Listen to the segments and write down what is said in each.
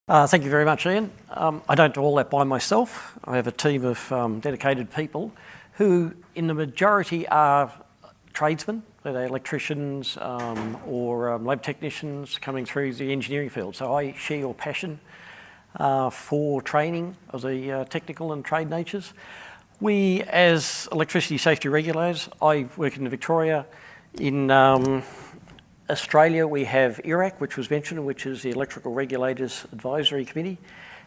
Thank you very much, Ian. I don't do all that by myself. I have a team of dedicated people who, in the majority, are tradesmen, whether they're electricians or lab technicians coming through the engineering field. So I share your passion for training of the technical and trade natures. We, as electricity safety regulators, I work in Victoria. In Australia, we have ERAC, which was mentioned, which is the Electrical Regulators Advisory Committee,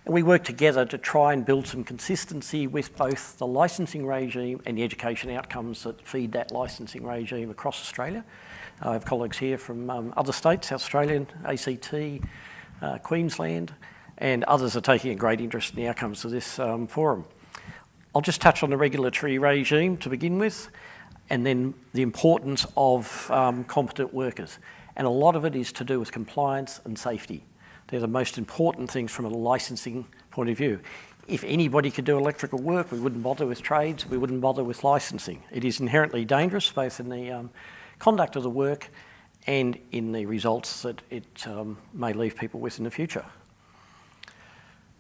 and we work together to try and build some consistency with both the licensing regime and the education outcomes that feed that licensing regime across Australia. I have colleagues here from other states, South Australian, ACT, Queensland, and others are taking a great interest in the outcomes of this forum. I'll just touch on the regulatory regime to begin with, and then the importance of competent workers. And a lot of it is to do with compliance and safety. They're the most important things from a licensing point of view. If anybody could do electrical work, we wouldn't bother with trades, we wouldn't bother with licensing. It is inherently dangerous, both in the conduct of the work and in the results that it may leave people with in the future.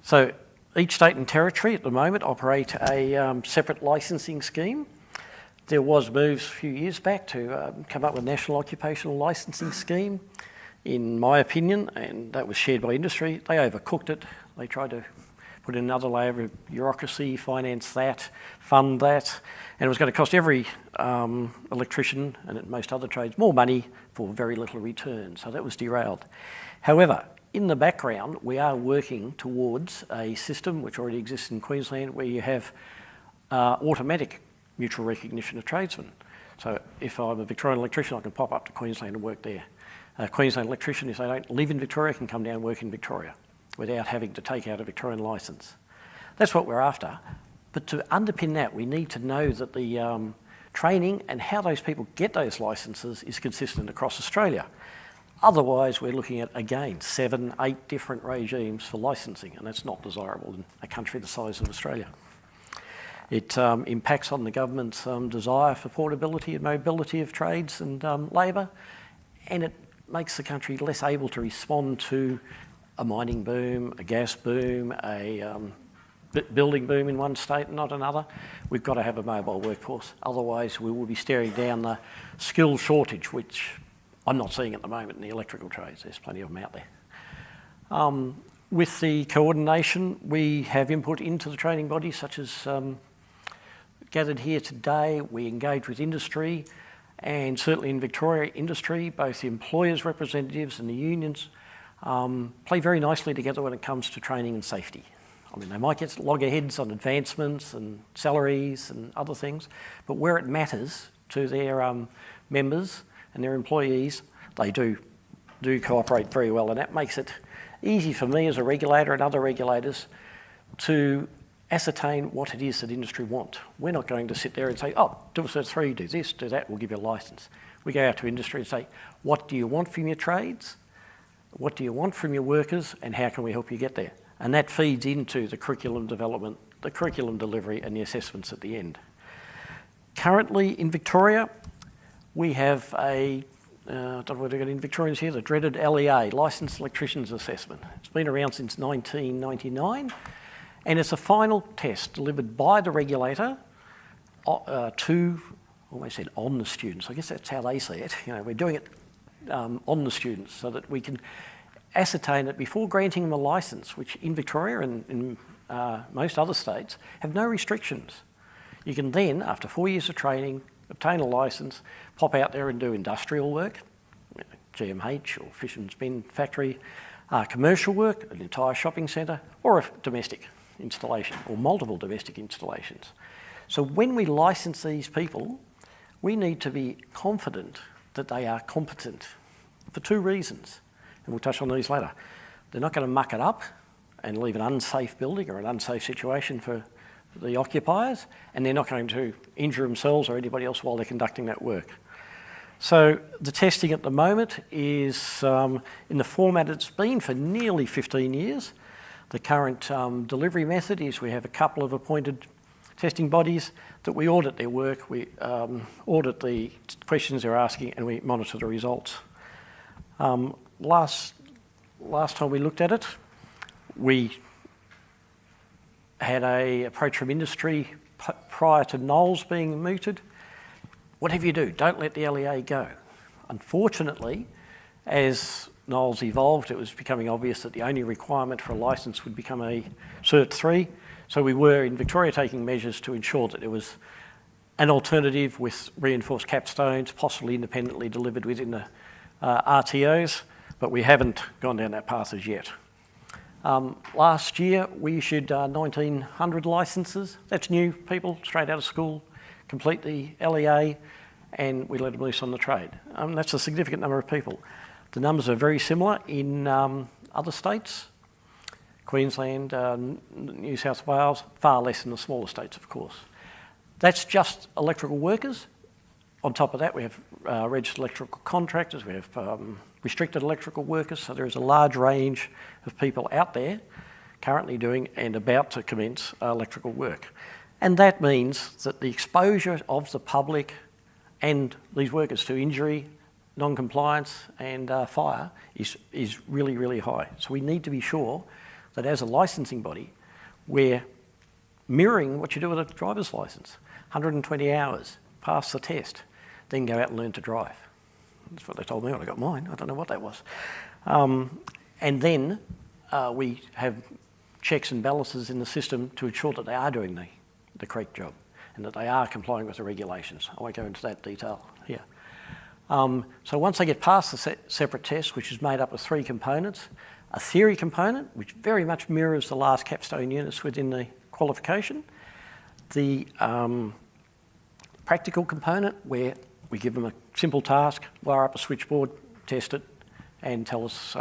So each state and territory at the moment operate a separate licensing scheme. There was moves a few years back to come up with a national occupational licensing scheme. In my opinion, and that was shared by industry, they overcooked it. They tried to put in another layer of bureaucracy, finance that, fund that, and it was going to cost every electrician and most other trades more money for very little return, so that was derailed. However, in the background, we are working towards a system which already exists in Queensland where you have automatic mutual recognition of tradesmen. So if I'm a Victorian electrician, I can pop up to Queensland and work there. A Queensland electrician, if they don't live in Victoria, can come down and work in Victoria without having to take out a Victorian licence. That's what we're after. But to underpin that, we need to know that the training and how those people get those licences is consistent across Australia. Otherwise, we're looking at, again, 7, 8 different regimes for licensing, and that's not desirable in a country the size of Australia. It impacts on the government's desire for portability and mobility of trades and labour, and it makes the country less able to respond to a mining boom, a gas boom, a building boom in one state and not another. We've got to have a mobile workforce, otherwise we will be staring down the skill shortage, which I'm not seeing at the moment in the electrical trades. There's plenty of them out there. With the coordination, we have input into the training bodies such as gathered here today. We engage with industry, and certainly in Victoria, industry, both the employers' representatives and the unions play very nicely together when it comes to training and safety. I mean, they might get loggerheads on advancements and salaries and other things, but where it matters to their members and their employees, they do cooperate very well, and that makes it easy for me as a regulator and other regulators to ascertain what it is that industry want. We're not going to sit there and say, oh, do a Cert 3, do this, do that, we'll give you a licence. We go out to industry and say, what do you want from your trades? What do you want from your workers? And how can we help you get there? And that feeds into the curriculum development, the curriculum delivery and the assessments at the end. Currently in Victoria, we have I don't know whether we've got any Victorians here, the dreaded LEA, Licensed Electricians Assessment. It's been around since 1999. And it's a final test delivered by the regulator to, almost said on the students. I guess that's how they see it. You know, we're doing it on the students so that we can ascertain that before granting them a licence, which in Victoria and in most other states have no restrictions. You can then, after 4 years of training, obtain a licence, pop out there and do industrial work, GMH or fish and spin factory, commercial work, an entire shopping centre, or a domestic installation or multiple domestic installations. So when we license these people, we need to be confident that they are competent for 2 reasons, and we'll touch on these later. They're not going to muck it up and leave an unsafe building or an unsafe situation for the occupiers, and they're not going to injure themselves or anybody else while they're conducting that work. So the testing at the moment is in the format it's been for nearly 15 years. The current delivery method is we have a couple of appointed testing bodies that we audit their work, we audit the questions they're asking, and we monitor the results. Last time we looked at it, We had an approach from industry prior to Knowles being mooted. Whatever you do, don't let the LEA go. Unfortunately, as Knowles evolved, it was becoming obvious that the only requirement for a licence would become a Cert 3. So we were in Victoria taking measures to ensure that there was an alternative with reinforced capstones, possibly independently delivered within the RTOs, but we haven't gone down that path as yet. Last year, we issued 1,900 licences. That's new people straight out of school, complete the LEA, and we let them loose on the trade. That's a significant number of people. The numbers are very similar in other states, Queensland, New South Wales, far less in the smaller states, of course. That's just electrical workers. On top of that, we have registered electrical contractors, we have restricted electrical workers, so there is a large range of people out there currently doing and about to commence electrical work. And that means that the exposure of the public and these workers to injury, non-compliance and fire is really, really high. So we need to be sure that as a licensing body, we're mirroring what you do with a driver's licence. 120 hours, pass the test, then go out and learn to drive. That's what they told me when I got mine. I don't know what that was. And then we have checks and balances in the system to ensure that they are doing the correct job and that they are complying with the regulations. I won't go into that detail here. So once they get past the separate test, which is made up of 3 components, a theory component, which very much mirrors the last capstone units within the qualification, the practical component where we give them a simple task, wire up a switchboard, test it, and tell us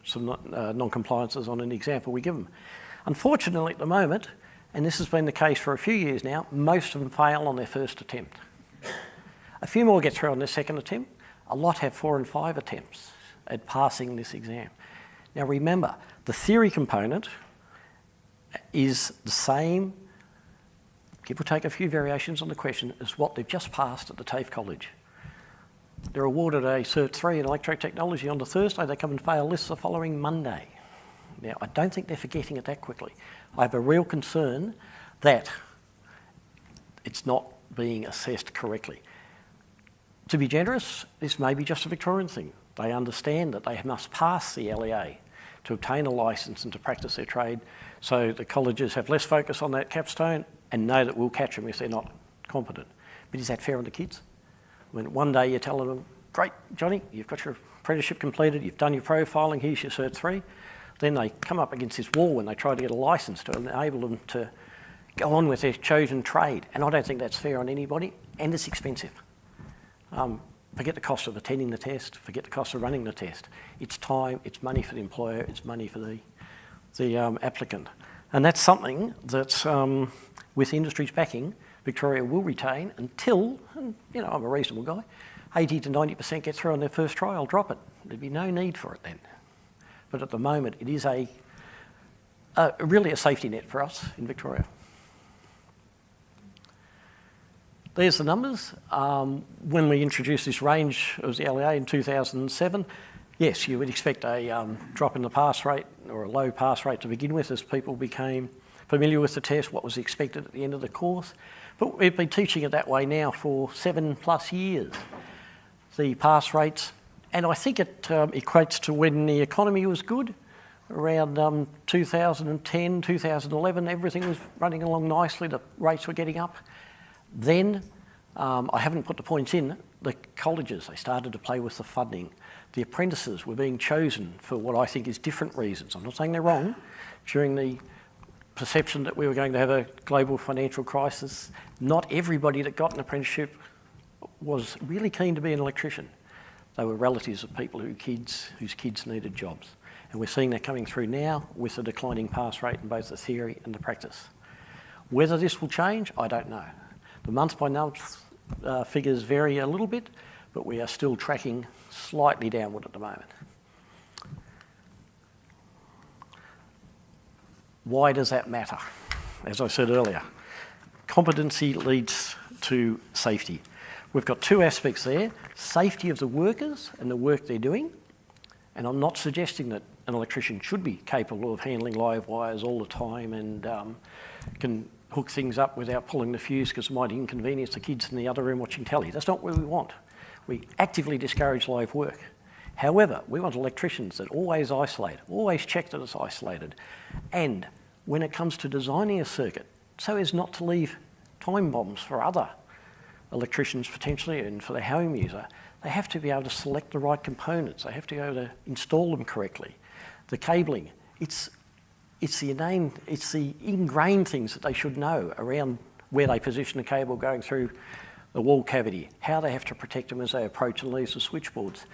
some non-compliances on an example we give them. Unfortunately, at the moment, and this has been the case for a few years now, most of them fail on their first attempt. A few more get through on their second attempt. A lot have 4 and 5 attempts at passing this exam. Now remember, the theory component is the same, give or take a few variations on the question, as what they've just passed at the TAFE College. They're awarded a Cert 3 in electrotechnology on the Thursday, they come and fail this the following Monday. Now, I don't think they're forgetting it that quickly. I have a real concern that it's not being assessed correctly. To be generous, this may be just a Victorian thing. They understand that they must pass the LEA to obtain a licence and to practice their trade, so the colleges have less focus on that capstone and know that we'll catch them if they're not competent. But is that fair on the kids? I mean, one day you're telling them, great, Johnny, you've got your apprenticeship completed, you've done your profiling, here's your Cert 3. Then they come up against this wall when they try to get a licence to enable them to go on with their chosen trade. And I don't think that's fair on anybody, and it's expensive. Forget the cost of attending the test, forget the cost of running the test. It's time, it's money for the employer, it's money for the applicant. And that's something that, with industry's backing, Victoria will retain until, and, you know, I'm a reasonable guy, 80 to 90% get through on their first try, I'll drop it. There'd be no need for it then. But at the moment, it is really a safety net for us in Victoria. There's the numbers. When we introduced this range of the LEA in 2007, yes, you would expect a drop in the pass rate or a low pass rate to begin with as people became familiar with the test, what was expected at the end of the course. But we've been teaching it that way now for 7+ years. The pass rates, and I think it equates to when the economy was good, around 2010, 2011, everything was running along nicely, the rates were getting up. Then, I haven't put the points in, the colleges, they started to play with the funding. The apprentices were being chosen for what I think is different reasons. I'm not saying they're wrong. During the perception that we were going to have a global financial crisis, not everybody that got an apprenticeship was really keen to be an electrician. They were relatives of people whose kids needed jobs. And we're seeing that coming through now with a declining pass rate in both the theory and the practice. Whether this will change, I don't know. The month-by-month figures vary a little bit, but we are still tracking slightly downward at the moment. Why does that matter? As I said earlier, competency leads to safety. We've got 2 aspects there, safety of the workers and the work they're doing, and I'm not suggesting that an electrician should be capable of handling live wires all the time and can hook things up without pulling the fuse because it might inconvenience the kids in the other room watching telly. That's not what we want. We actively discourage live work. However, we want electricians that always isolate, always check that it's isolated. And when it comes to designing a circuit, so as not to leave time bombs for other electricians potentially and for the home user, they have to be able to select the right components. They have to be able to install them correctly. The cabling, it's the ingrained things that they should know around where they position the cable going through the wall cavity, how they have to protect them as they approach and leave the switchboards.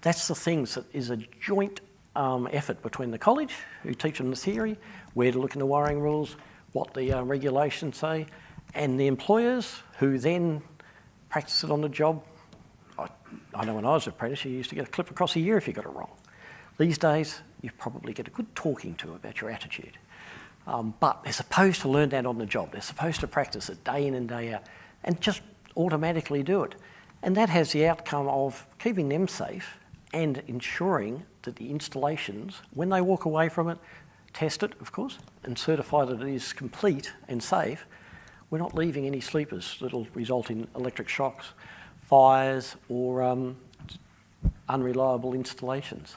That's the things that is a joint effort between the college, who teach them the theory, where to look in the wiring rules, what the regulations say, and the employers, who then practice it on the job. I know when I was an apprentice, you used to get a clip across a year if you got it wrong. These days, you probably get a good talking to about your attitude. But they're supposed to learn that on the job. They're supposed to practice it day in and day out and just automatically do it. And that has the outcome of keeping them safe and ensuring that the installations, when they walk away from it, test it, of course, and certify that it is complete and safe. We're not leaving any sleepers that will result in electric shocks, fires, or unreliable installations.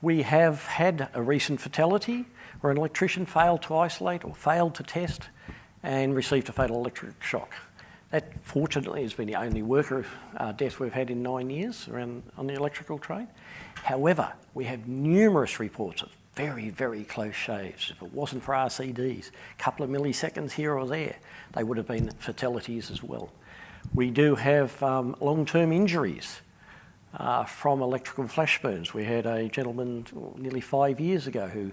We have had a recent fatality where an electrician failed to isolate or failed to test and received a fatal electric shock. That, fortunately, has been the only worker death we've had in 9 years on the electrical trade. However, we have numerous reports of very, very close shaves. If it wasn't for RCDs, a couple of milliseconds here or there, they would have been fatalities as well. We do have long-term injuries from electrical flash burns. We had a gentleman nearly 5 years ago who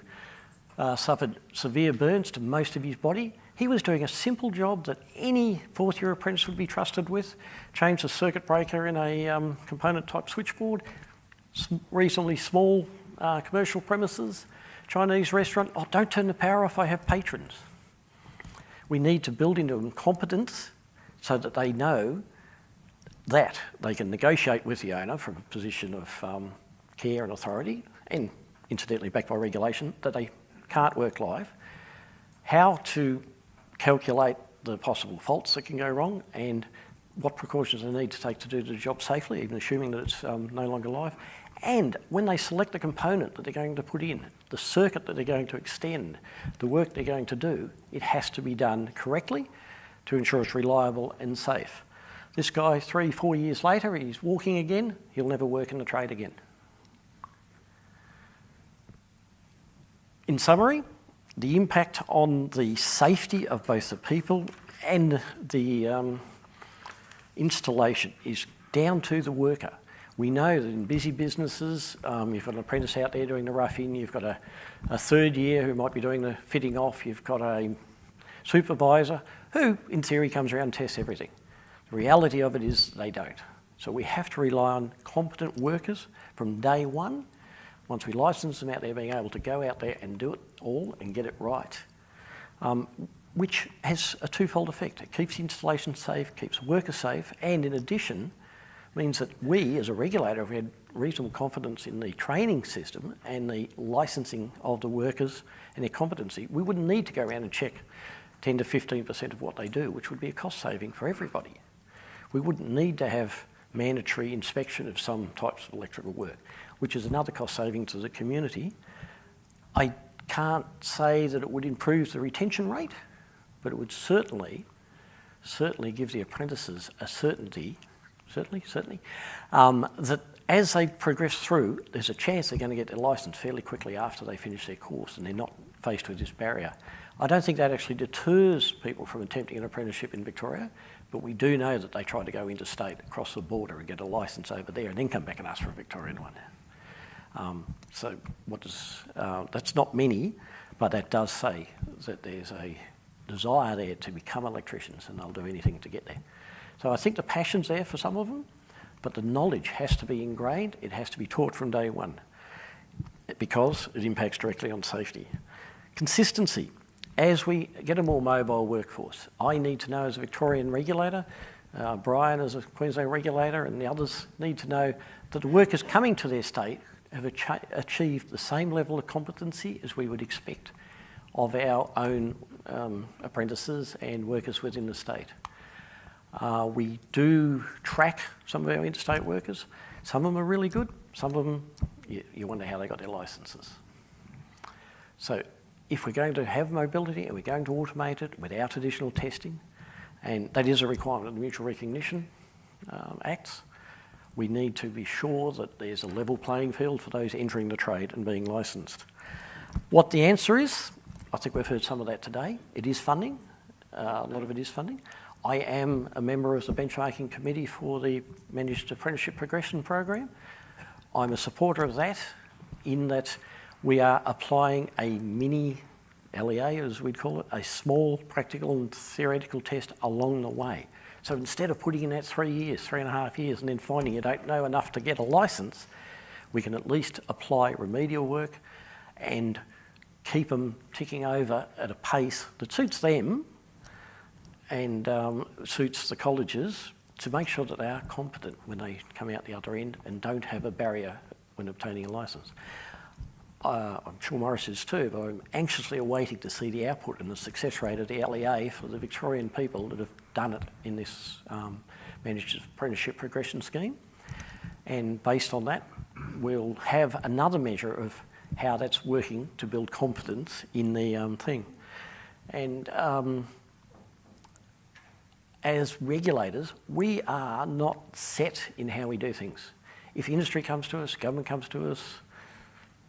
suffered severe burns to most of his body. He was doing a simple job that any fourth-year apprentice would be trusted with, change the circuit breaker in a component-type switchboard, reasonably small commercial premises, Chinese restaurant. Oh, don't turn the power off, I have patrons. We need to build into them competence so that they know that they can negotiate with the owner from a position of care and authority, and incidentally backed by regulation, that they can't work live, how to calculate the possible faults that can go wrong and what precautions they need to take to do the job safely, even assuming that it's no longer live. And when they select the component that they're going to put in, the circuit that they're going to extend, the work they're going to do, it has to be done correctly to ensure it's reliable and safe. This guy, 3-4 years later, he's walking again. He'll never work in the trade again. In summary, the impact on the safety of both the people and the installation is down to the worker. We know that in busy businesses, you've got an apprentice out there doing the roughing, you've got a third year who might be doing the fitting off, you've got a supervisor who, in theory, comes around and tests everything. The reality of it is they don't. So we have to rely on competent workers from day one, once we license them out there, being able to go out there and do it all and get it right, which has a twofold effect. It keeps the installation safe, keeps workers safe, and in addition, means that we, as a regulator, have had reasonable confidence in the training system and the licensing of the workers and their competency. We wouldn't need to go around and check 10 to 15% of what they do, which would be a cost saving for everybody. We wouldn't need to have mandatory inspection of some types of electrical work, which is another cost saving to the community. I can't say that it would improve the retention rate, but it would certainly give the apprentices a certainty, that as they progress through, there's a chance they're going to get their licence fairly quickly after they finish their course and they're not faced with this barrier. I don't think that actually deters people from attempting an apprenticeship in Victoria, but we do know that they try to go interstate, across the border and get a licence over there and then come back and ask for a Victorian one. That's not many, but that does say that there's a desire there to become electricians and they'll do anything to get there. So I think the passion's there for some of them, but the knowledge has to be ingrained, it has to be taught from day one, because it impacts directly on safety. Consistency. As we get a more mobile workforce, I need to know as a Victorian regulator, Brian as a Queensland regulator and the others need to know that the workers coming to their state have achieved the same level of competency as we would expect of our own apprentices and workers within the state. We do track some of our interstate workers. Some of them are really good. Some of them, you wonder how they got their licences. So if we're going to have mobility and we're going to automate it without additional testing, and that is a requirement of the Mutual Recognition Acts, we need to be sure that there's a level playing field for those entering the trade and being licensed. What the answer is, I think we've heard some of that today. It is funding. A lot of it is funding. I am a member of the benchmarking committee for the Managed Apprenticeship Progression Program. I'm a supporter of that in that we are applying a mini LEA, as we'd call it, a small practical and theoretical test along the way. So instead of putting in that 3 years, 3.5 years, and then finding you don't know enough to get a licence, we can at least apply remedial work and keep them ticking over at a pace that suits them and suits the colleges to make sure that they are competent when they come out the other end and don't have a barrier when obtaining a licence. I'm sure Morris is too, but I'm anxiously awaiting to see the output and the success rate of the LEA for the Victorian people that have done it in this Managed Apprenticeship Progression Scheme. And based on that, we'll have another measure of how that's working to build confidence in the thing. And as regulators, we are not set in how we do things. If industry comes to us, government comes to us,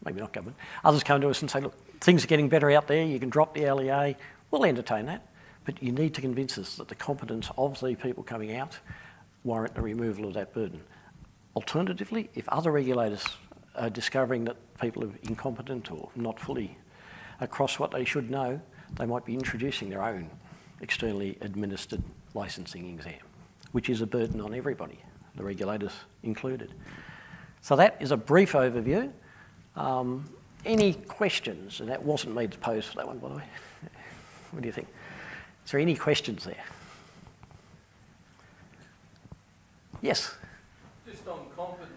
maybe not government, others come to us and say, look, things are getting better out there, you can drop the LEA, we'll entertain that. But you need to convince us that the competence of the people coming out warrant the removal of that burden. Alternatively, if other regulators are discovering that people are incompetent or not fully across what they should know, they might be introducing their own externally administered licensing exam, which is a burden on everybody, the regulators included. So that is a brief overview. Any questions? And that wasn't me to pose for that one, by the way. What do you think? Is there any questions there? Yes? Just on competence,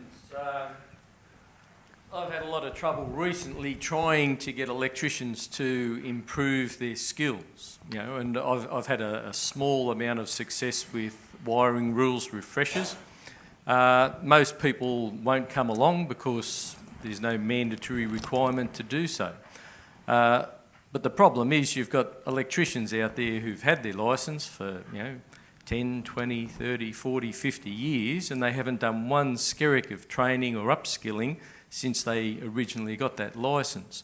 I've had a lot of trouble recently trying to get electricians to improve their skills, you know, and I've had a small amount of success with wiring rules refreshers. Most people won't come along because there's no mandatory requirement to do so. But the problem is you've got electricians out there who've had their licence for, 10, 20, 30, 40, 50 years, and they haven't done one skerrick of training or upskilling since they originally got that licence.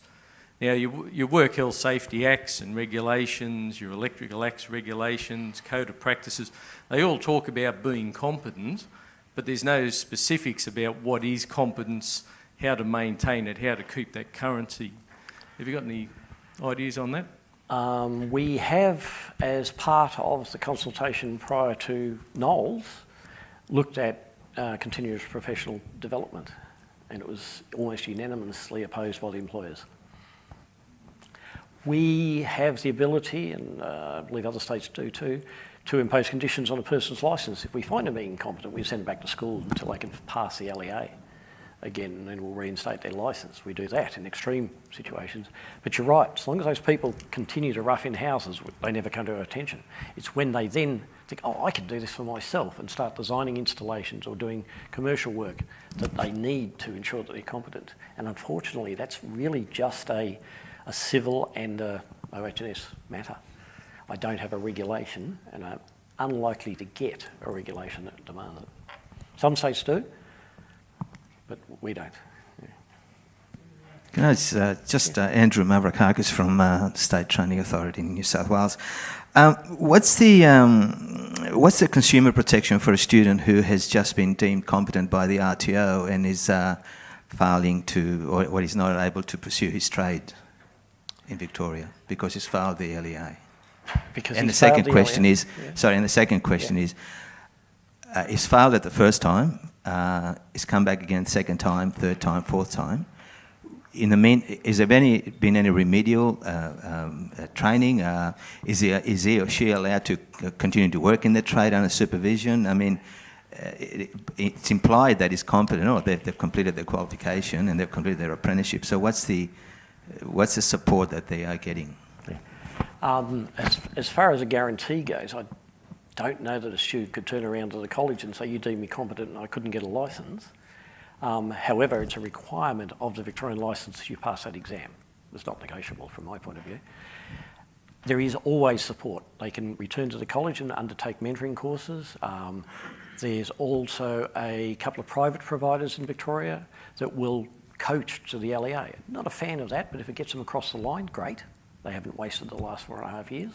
Now, your Work Health Safety Acts and regulations, your Electrical Acts regulations, Code of Practices, they all talk about being competent, but there's no specifics about what is competence, how to maintain it, how to keep that currency. Have you got any ideas on that? We have, as part of the consultation prior to Knowles, looked at continuous professional development, and it was almost unanimously opposed by the employers. We have the ability, and I believe other states do too, to impose conditions on a person's licence. If we find them being incompetent, we send them back to school until they can pass the LEA again, and then we'll reinstate their licence. We do that in extreme situations. But you're right, as long as those people continue to rough in houses, they never come to our attention. It's when they then think, oh, I can do this for myself, and start designing installations or doing commercial work that they need to ensure that they're competent. And unfortunately, that's really just a civil and a OH&S matter. I don't have a regulation, and I'm unlikely to get a regulation that demands it. Some states do, but we don't. Yeah. Andrew Mavrakakis from State Training Authority in New South Wales. What's the consumer protection for a student who has just been deemed competent by the RTO and is failing to, or is not able to pursue his trade in Victoria because he's failed the LEA? And the second question is, he's failed it the first time, he's come back again second time, third time, fourth time. In the has there been any remedial training? Is he or she allowed to continue to work in the trade under supervision? I mean, it's implied that he's competent, or they've completed their qualification and they've completed their apprenticeship. So what's the support that they are getting? As far as a guarantee goes, I don't know that a student could turn around to the college and say, you deem me competent and I couldn't get a licence. However, it's a requirement of the Victorian licence that you pass that exam. It's not negotiable from my point of view. There is always support. They can return to the college and undertake mentoring courses. There's also a couple of private providers in Victoria that will coach to the LEA. Not a fan of that, but if it gets them across the line, great. They haven't wasted the last 4.5 years.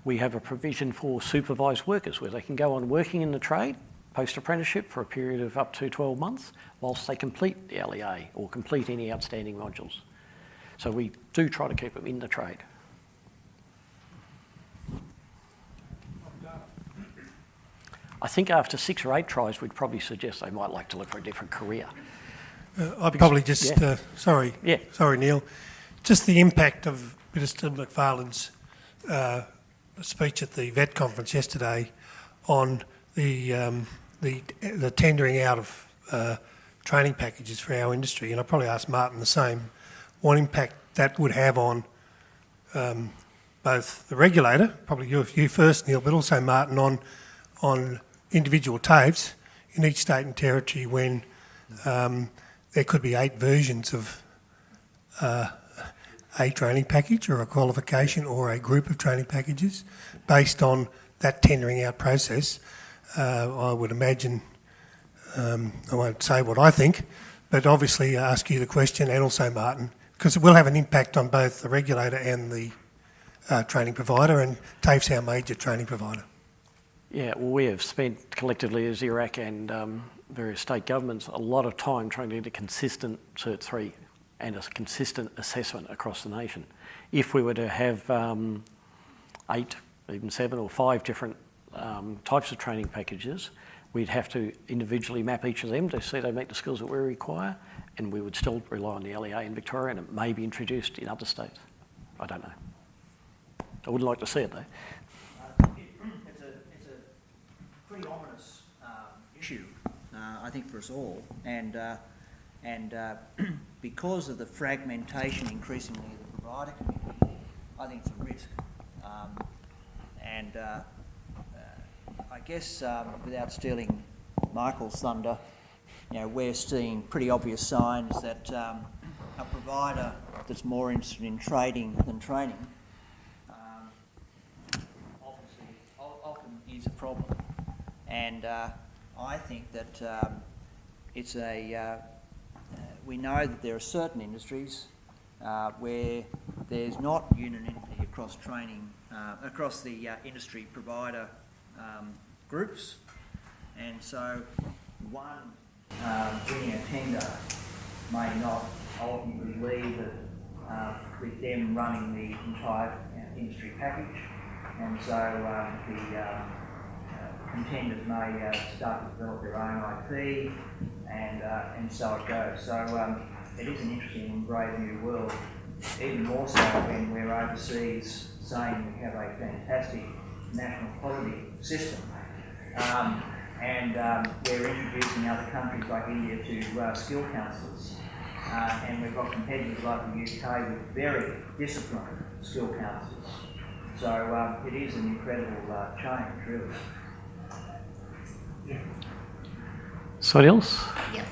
We have a provision for supervised workers where they can go on working in the trade, post-apprenticeship for a period of up to 12 months, whilst they complete the LEA or complete any outstanding modules. So we do try to keep them in the trade. I think after 6 or 8 tries, we'd probably suggest they might like to look for a different career. I'd probably just, sorry, Neil, just the impact of Minister McFarlane's speech at the VET conference yesterday on the tendering out of training packages for our industry, and I'll probably ask Martin the same, what impact that would have on both the regulator, probably you first, Neil, but also Martin, on individual TAFEs in each state and territory when there could be 8 versions of a training package or a qualification or a group of training packages based on that tendering out process. I would imagine, I won't say what I think, but obviously ask you the question, and also Martin, because it will have an impact on both the regulator and the training provider, and TAFE's our major training provider. Yeah, well, we have spent collectively as IRAC and various state governments a lot of time trying to get a consistent Cert 3 and a consistent assessment across the nation. If we were to have 8, even 7 or 5 different types of training packages, we'd have to individually map each of them to see they meet the skills that we require, and we would still rely on the LEA in Victoria, and it may be introduced in other states. I don't know. I wouldn't like to see it though. It's a pretty ominous issue, I think, for us all, and because of the fragmentation increasingly of the provider community, I think it's a risk. I guess without stealing Michael's thunder, we're seeing pretty obvious signs that a provider that's more interested in trading than training often is a problem. And I think that it's we know that there are certain industries where there's not unanimity across training, across the industry provider groups, and so one winning a tender may not ultimately lead with them running the entire industry package, and so the contenders may start to develop their own IP, and so it goes. So it is an interesting and brave new world, even more so when we're overseas saying we have a fantastic national quality system, and we're introducing other countries like India to skill counsellors, and we've got competitors like the UK with very disciplined skill counsellors. So it is an incredible change, really. Yeah. Somebody else? Yeah.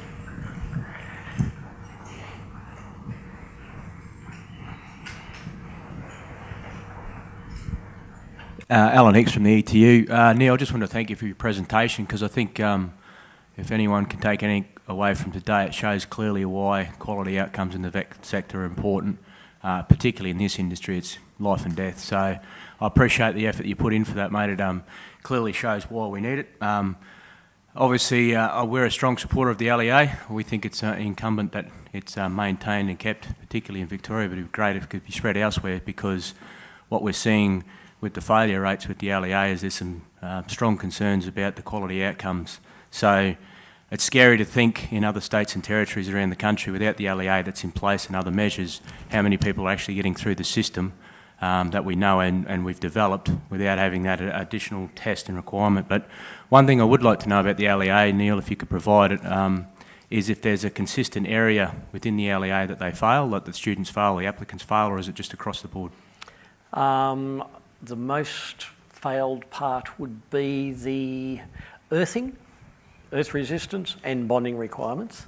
Alan Hicks from the ETU. Neil, I just want to thank you for your presentation, because I think if anyone can take anything away from today, it shows clearly why quality outcomes in the VET sector are important, particularly in this industry. It's life and death. So I appreciate the effort you put in for that, mate. It clearly shows why we need it. Obviously, we're a strong supporter of the LEA. We think it's incumbent that it's maintained and kept, particularly in Victoria, but it would be great if it could be spread elsewhere, because what we're seeing with the failure rates with the LEA is there's some strong concerns about the quality outcomes. So it's scary to think in other states and territories around the country, without the LEA that's in place and other measures, how many people are actually getting through the system that we know and we've developed without having that additional test and requirement. But one thing I would like to know about the LEA, Neil, if you could provide it, is if there's a consistent area within the LEA that they fail, that the students fail, the applicants fail, or is it just across the board? The most failed part would be the earthing, earth resistance and bonding requirements.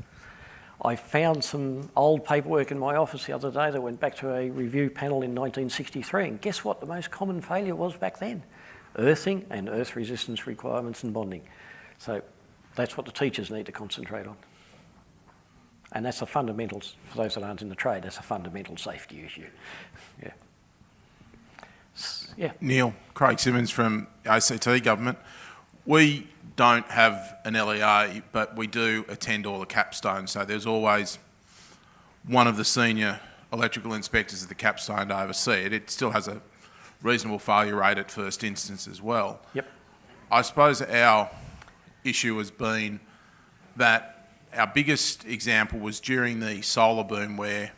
I found some old paperwork in my office the other day that went back to a review panel in 1963, and guess what the most common failure was back then? Earthing and earth resistance requirements and bonding. So that's what the teachers need to concentrate on. And that's a fundamental, for those that aren't in the trade, that's a fundamental safety issue. Yeah. Yeah. Neil, Craig Simmons from ACT Government. We don't have an LEA, but we do attend all the capstones. So there's always one of the senior electrical inspectors at the capstone to oversee it. It still has a reasonable failure rate at first instance as well. Yep. I suppose our issue has been that our biggest example was during the solar boom, where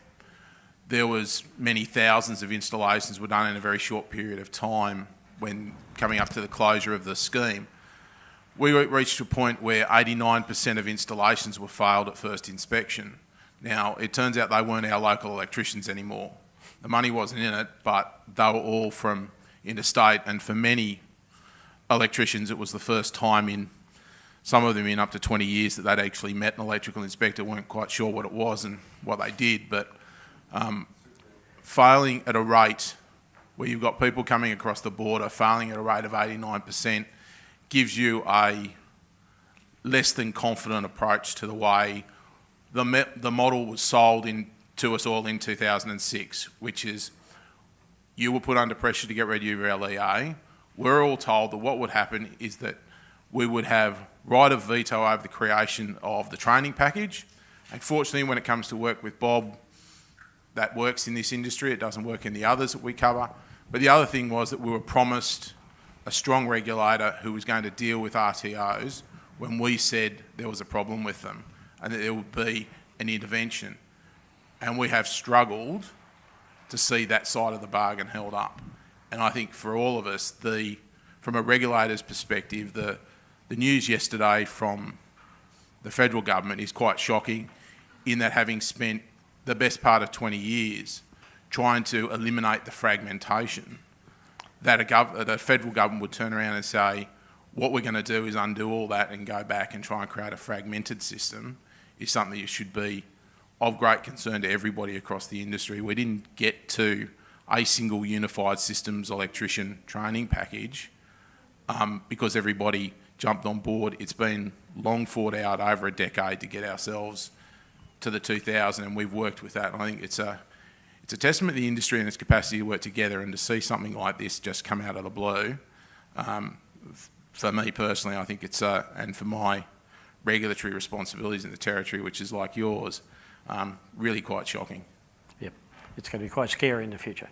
there was many thousands of installations were done in a very short period of time when coming up to the closure of the scheme. We reached a point where 89% of installations were failed at first inspection. Now, it turns out they weren't our local electricians anymore. The money wasn't in it, but they were all from interstate, and for many electricians it was the first time in some of them in up to 20 years that they'd actually met an electrical inspector, weren't quite sure what it was and what they did. But failing at a rate where you've got people coming across the border, failing at a rate of 89% gives you a less than confident approach to the way the model was sold to us all in 2006, which is you were put under pressure to get rid of your LEA. We're all told that what would happen is that we would have right of veto over the creation of the training package. Unfortunately, when it comes to work with Bob, that works in this industry. It doesn't work in the others that we cover. But the other thing was that we were promised a strong regulator who was going to deal with RTOs when we said there was a problem with them and that there would be an intervention. And we have struggled to see that side of the bargain held up. And I think for all of us, from a regulator's perspective, the news yesterday from the federal government is quite shocking, in that having spent the best part of 20 years trying to eliminate the fragmentation, that a federal government would turn around and say, what we're going to do is undo all that and go back and try and create a fragmented system, is something that should be of great concern to everybody across the industry. We didn't get to a single unified systems electrician training package because everybody jumped on board. It's been long fought out over a decade to get ourselves to the 2000, and we've worked with that. And I think it's a testament to the industry and its capacity to work together, and to see something like this just come out of the blue. For me personally, I think it's and for my regulatory responsibilities in the territory, which is like yours, really quite shocking. Yep, it's going to be quite scary in the future.